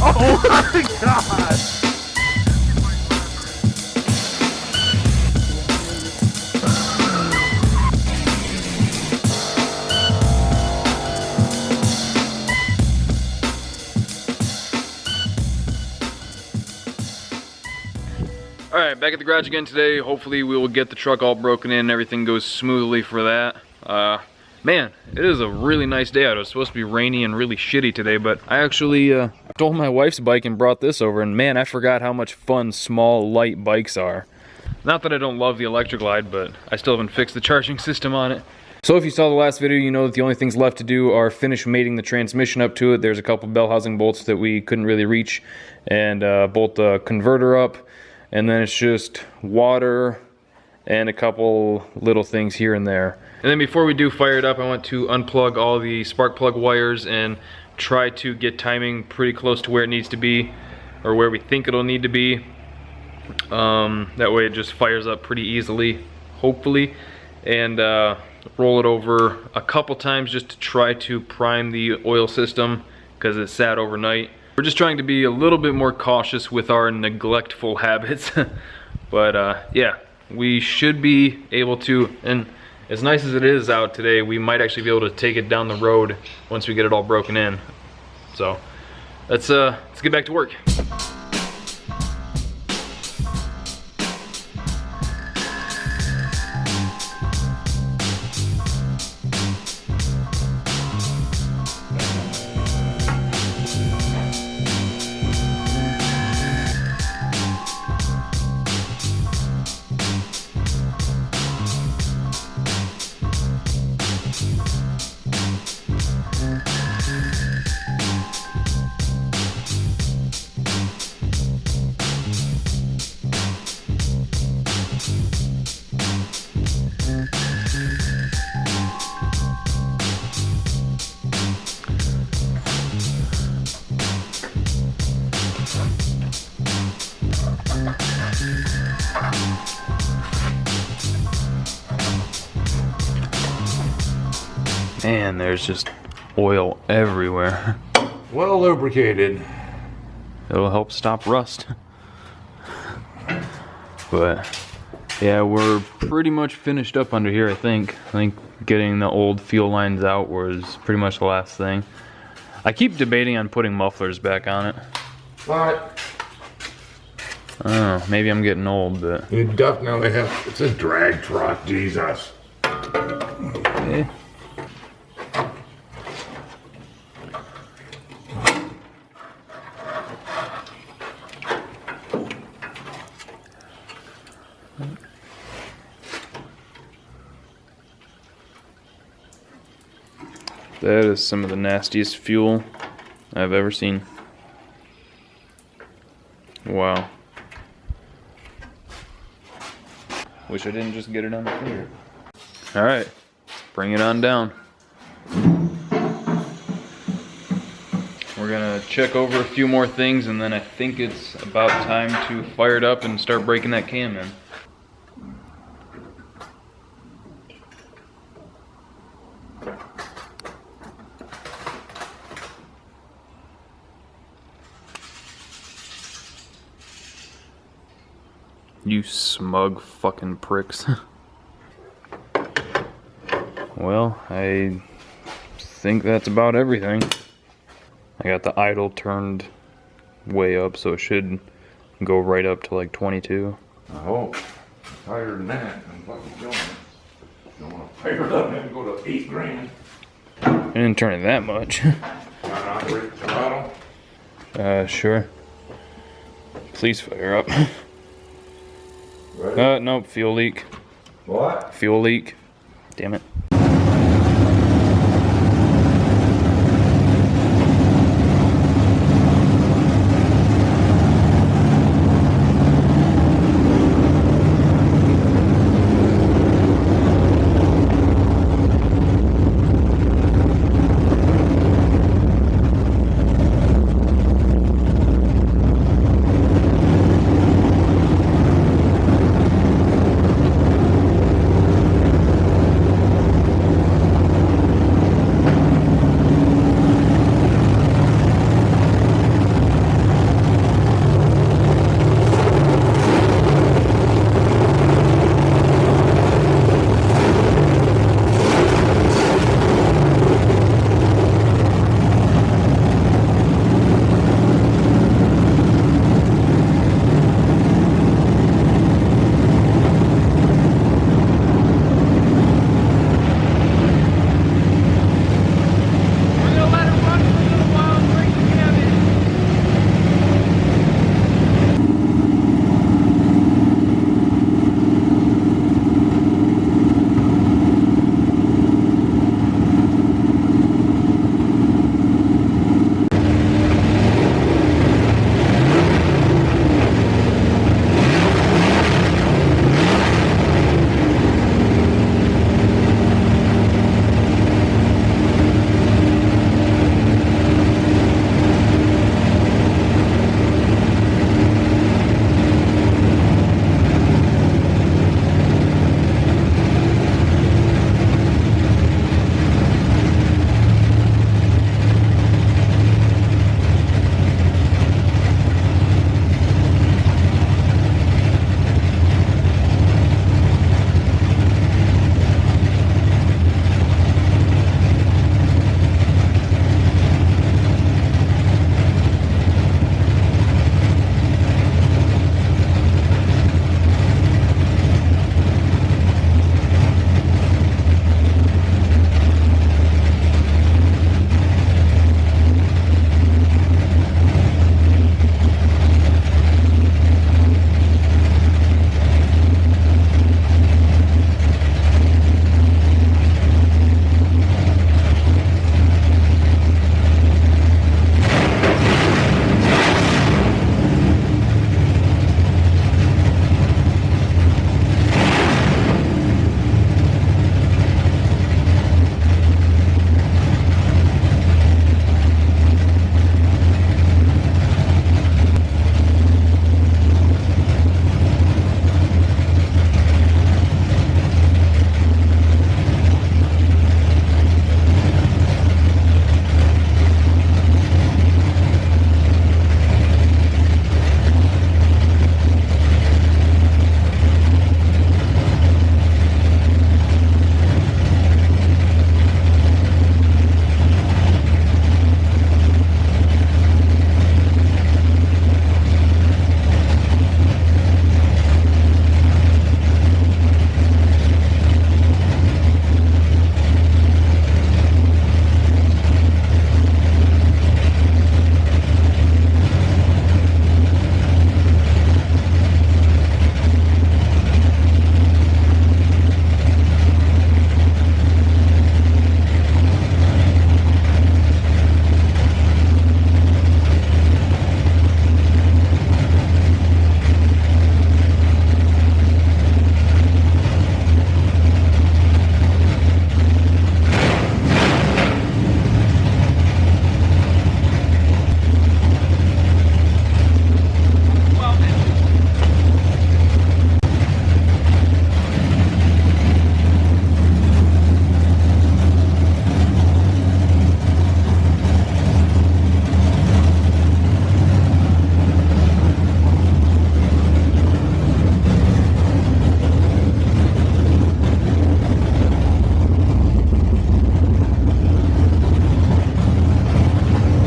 Oh my god! Alright, back at the garage again today. Hopefully we will get the truck all broken in. Everything goes smoothly for that. Man, it is a really nice day out. It was supposed to be rainy and really shitty today, but I actually stole my wife's bike and brought this over, and man, I forgot how much fun small, light bikes are. Not that I don't love the Electra Glide, but I still haven't fixed the charging system on it. So if you saw the last video, you know that the only things left to do are finish mating the transmission up to it. There's a couple bell housing bolts that we couldn't really reach, and bolt the converter up, and then it's just water and a couple little things here and there. And then before we do fire it up, I want to unplug all the spark plug wires and try to get timing pretty close to where it needs to be, or where we think it'll need to be. That way it just fires up pretty easily, hopefully. And roll it over a couple times just to try to prime the oil system, because it sat overnight. We're just trying to be a little bit more cautious with our neglectful habits. But yeah, we should be able to, and as nice as it is out today, we might actually be able to take it down the road once we get it all broken in. So let's get back to work. Man, there's just oil everywhere. Well lubricated. It'll help stop rust. But yeah, we're pretty much finished up under here, I think. I think getting the old fuel lines out was pretty much the last thing. I keep debating on putting mufflers back on it. But I don't know, maybe I'm getting old, but you definitely have, it's a drag truck, Jesus. eh. That is some of the nastiest fuel I've ever seen. Wow. Wish I didn't just get it on the finger. Alright, bring it on down. We're gonna check over a few more things, and then I think it's about time to fire it up and start breaking that cam in. You smug fucking pricks. Well, I think that's about everything. I got the idle turned way up, so it should go right up to like 22. I hope. Higher than that, I'm fucking killing it. Don't want to fire it up and go to 8 grand. I didn't turn it that much. Not operate the throttle. Sure. Please fire up. Ready? Nope, fuel leak. What? Fuel leak. Damn it.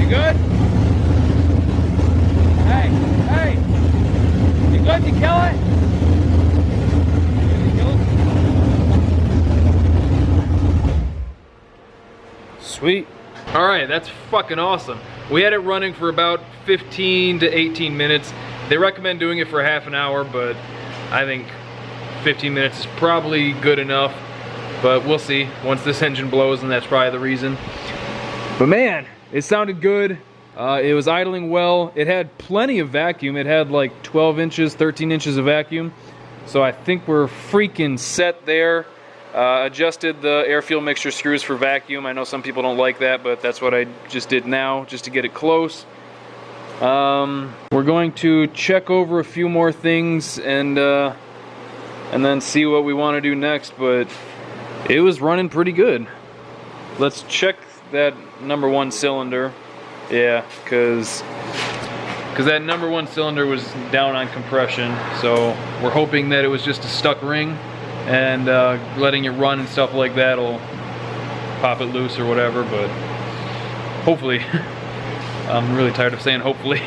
You good? Hey, hey! You good? You kill it? You kill it? Sweet. Alright, that's fucking awesome. We had it running for about 15 to 18 minutes. They recommend doing it for half an hour, but I think 15 minutes is probably good enough. But we'll see. Once this engine blows, and that's probably the reason. But man, it sounded good. It was idling well. It had plenty of vacuum. It had like 12 inches, 13 inches of vacuum. So I think we're freaking set there. Adjusted the air-fuel mixture screws for vacuum. I know some people don't like that, but that's what I just did now, just to get it close. We're going to check over a few more things and then see what we want to do next, but it was running pretty good. Let's check that number 1 cylinder. Yeah, because that number 1 cylinder was down on compression, so we're hoping that it was just a stuck ring, and letting it run and stuff like that will pop it loose or whatever, but hopefully. I'm really tired of saying hopefully.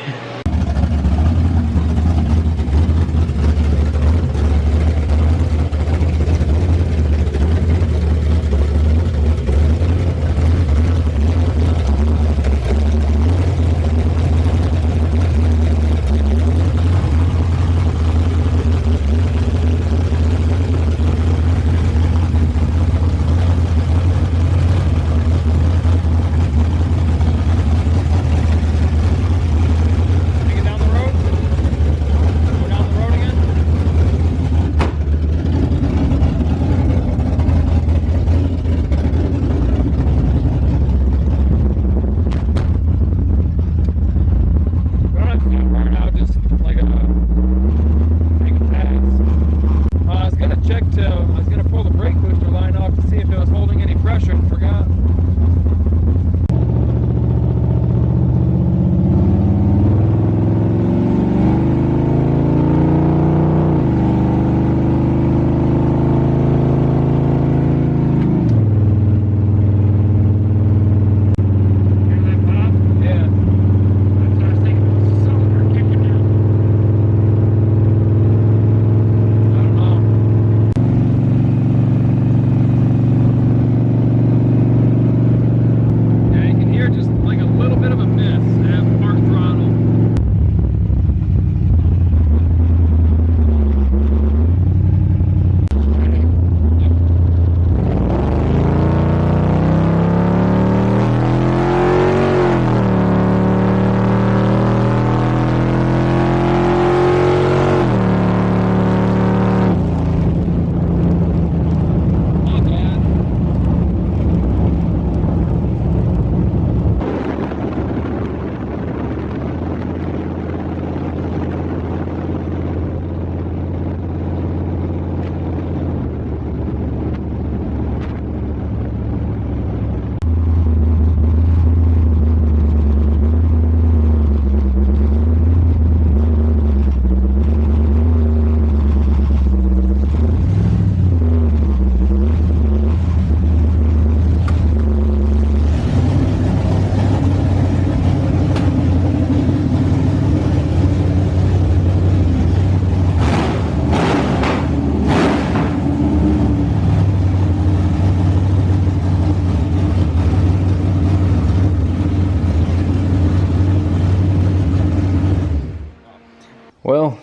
Well,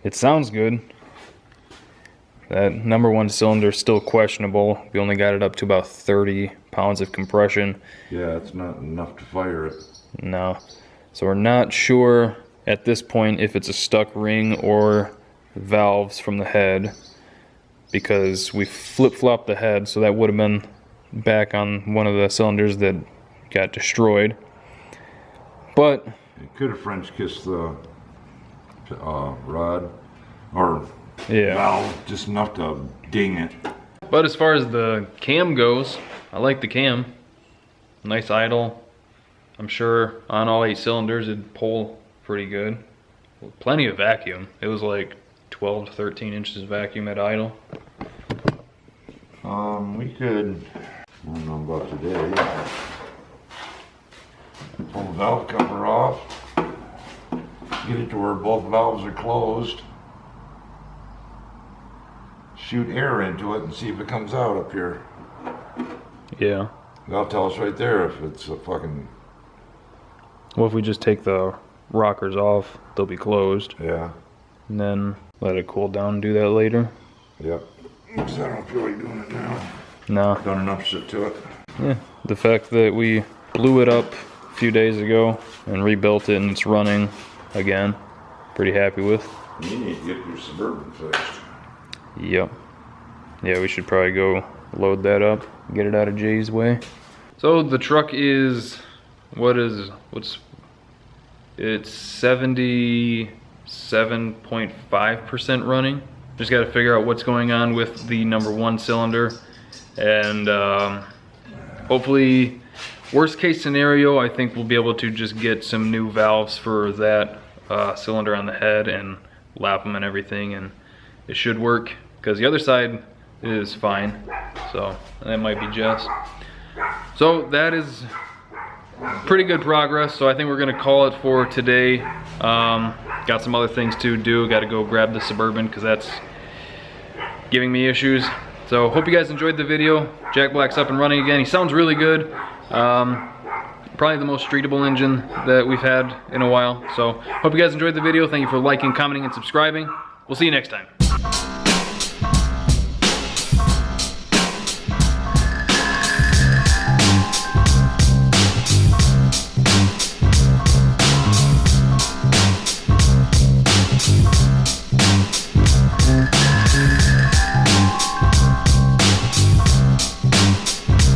it sounds good. That number 1 cylinder is still questionable. We only got it up to about 30 pounds of compression. Yeah, it's not enough to fire it. No. So we're not sure at this point if it's a stuck ring or valves from the head, because we flip-flopped the head, so that would have been back on one of the cylinders that got destroyed. But it could have French kissed the rod or valve just enough to ding it. But as far as the cam goes, I like the cam. Nice idle. I'm sure on all 8 cylinders it'd pull pretty good. Plenty of vacuum. It was like 12 to 13 inches of vacuum at idle. We could, I don't know about today. Pull the valve cover off. Get it to where both valves are closed. Shoot air into it and see if it comes out up here. Yeah. That'll tell us right there if it's a fucking... Well, if we just take the rockers off, they'll be closed. Yeah. And then let it cool down and do that later. Yep. Because I don't feel like doing it now. No. Done enough shit to it. Yeah. The fact that we blew it up a few days ago and rebuilt it and it's running again, pretty happy with. You need to get your Suburban fixed. Yep. Yeah, we should probably go load that up, get it out of Jay's way. So the truck is, it's 77.5% running. Just got to figure out what's going on with the number 1 cylinder. And hopefully, worst case scenario, I think we'll be able to just get some new valves for that cylinder on the head and lap them and everything, and it should work, because the other side is fine. So that might be Jess. So that is pretty good progress. So I think we're gonna call it for today. Got some other things to do. Got to go grab the Suburban because that's giving me issues. So hope you guys enjoyed the video. Jack Black's up and running again. He sounds really good. Probably the most streetable engine that we've had in a while. So hope you guys enjoyed the video. Thank you for liking, commenting, and subscribing. We'll see you next time.